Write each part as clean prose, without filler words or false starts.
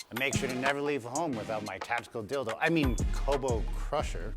And make sure to never leave home without my tactical dildo. I mean, Kobo Krusher.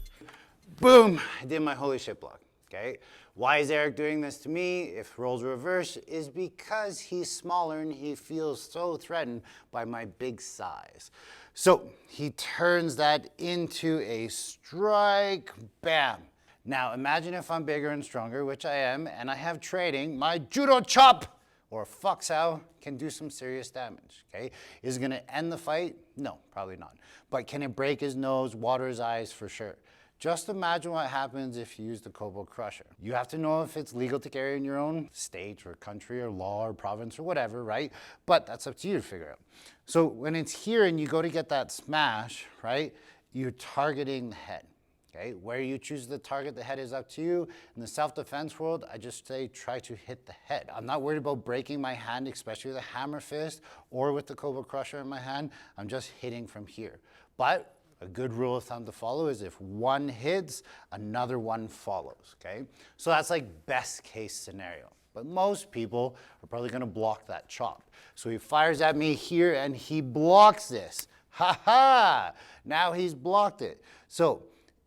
Boom, I did my holy shit block, okay? Why is Eric doing this to me if roles reverse? Is because he's smaller and he feels so threatened by my big size. So he turns that into a strike, bam. Now imagine if I'm bigger and stronger, which I am, and I have training, my judo chop or fuck sao can do some serious damage, okay? Is it gonna end the fight? No, probably not. But can it break his nose, water his eyes? For sure. Just imagine what happens if you use the Kobo Krusher. You have to know if it's legal to carry in your own state or country or law or province or whatever, right? But that's up to you to figure out. So when it's here and you go to get that smash, right? You're targeting the head, okay? Where you choose to target the head is up to you. In the self-defense world, I just say try to hit the head. I'm not worried about breaking my hand, especially with a hammer fist or with the Kobo Krusher in my hand. I'm just hitting from here. But a good rule of thumb to follow is if one hits, another one follows, okay? So that's like best case scenario. But most people are probably gonna block that chop. So he fires at me here and he blocks this. Ha ha! Now he's blocked it. So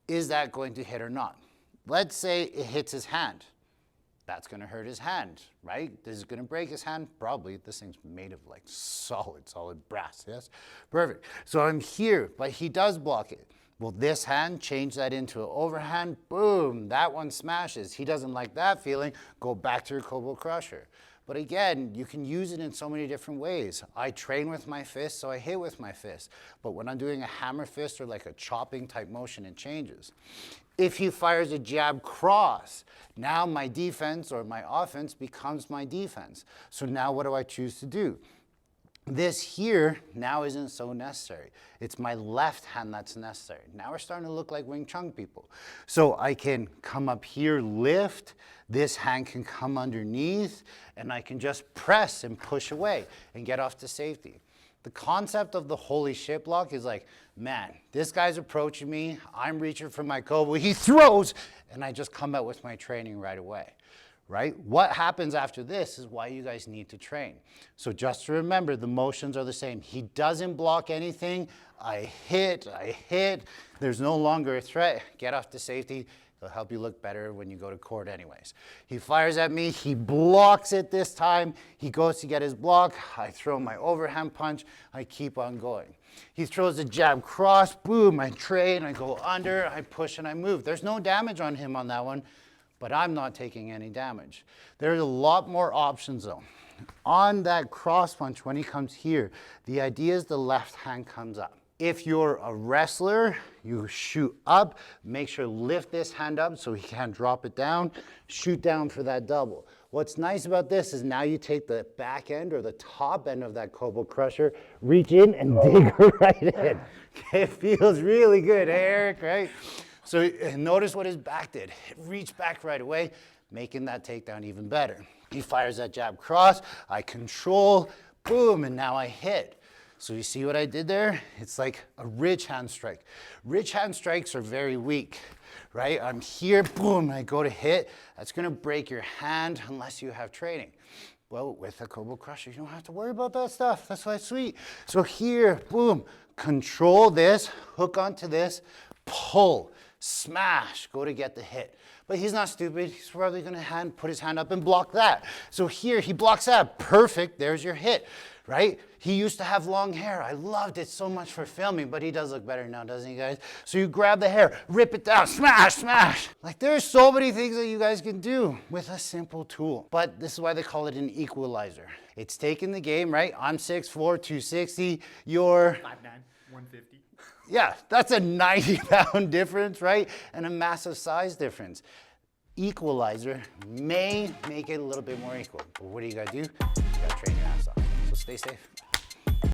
is that going to hit or not? Let's say it hits his hand. That's gonna hurt his hand, right? This is gonna break his hand? Probably. This thing's made of like solid brass, yes? Perfect. So I'm here, but he does block it. Will this hand change that into an overhand? Boom, that one smashes. He doesn't like that feeling, go back to your Kobo Krusher. But again, you can use it in so many different ways. I train with my fist, so I hit with my fist. But when I'm doing a hammer fist or like a chopping type motion, it changes. If he fires a jab cross, now my defense or my offense becomes my defense. So now what do I choose to do? This here now isn't so necessary. It's my left hand that's necessary. Now we're starting to look like Wing Chun people. So I can come up here, lift, this hand can come underneath, and I can just press and push away and get off to safety. The concept of the holy shit block is like, man, this guy's approaching me, I'm reaching for my Kobo, he throws, and I just come out with my training right away, right? What happens after this is why you guys need to train. So just to remember, the motions are the same. He doesn't block anything, I hit, there's no longer a threat, get off to safety. It'll help you look better when you go to court anyways. He fires at me, he blocks it this time, he goes to get his block, I throw my overhand punch, I keep on going. He throws a jab cross, boom, I train, I go under, I push and I move. There's no damage on him on that one, but I'm not taking any damage. There's a lot more options though. On that cross punch, when he comes here, the idea is the left hand comes up. If you're a wrestler, you shoot up, make sure to lift this hand up so he can't drop it down, shoot down for that double. What's nice about this is now you take the back end or the top end of that Kobo Krusher, reach in and dig right in. It feels really good, hey Eric, right? So notice what his back did. It reached back right away, making that takedown even better. He fires that jab cross, I control, boom, and now I hit. So you see what I did there? It's like a ridge hand strike. Ridge hand strikes are very weak, right? I'm here, boom, I go to hit. That's gonna break your hand unless you have training. Well, with a Kobo Krusher, you don't have to worry about that stuff. That's why it's sweet. So here, boom, control this, hook onto this, pull, smash, go to get the hit. But he's not stupid. He's probably gonna put his hand up and block that. So here, he blocks that. Perfect, there's your hit, right? He used to have long hair. I loved it so much for filming, but he does look better now, doesn't he, guys? So you grab the hair, rip it down, smash, smash. Like there's so many things that you guys can do with a simple tool. But this is why they call it an equalizer. It's taking the game, right? I'm 6'4", 260. You're 5'9", 150. Yeah, that's a 90-pound difference, right? And a massive size difference. Equalizer may make it a little bit more equal. But what do you gotta do? You gotta train your ass off. So stay safe.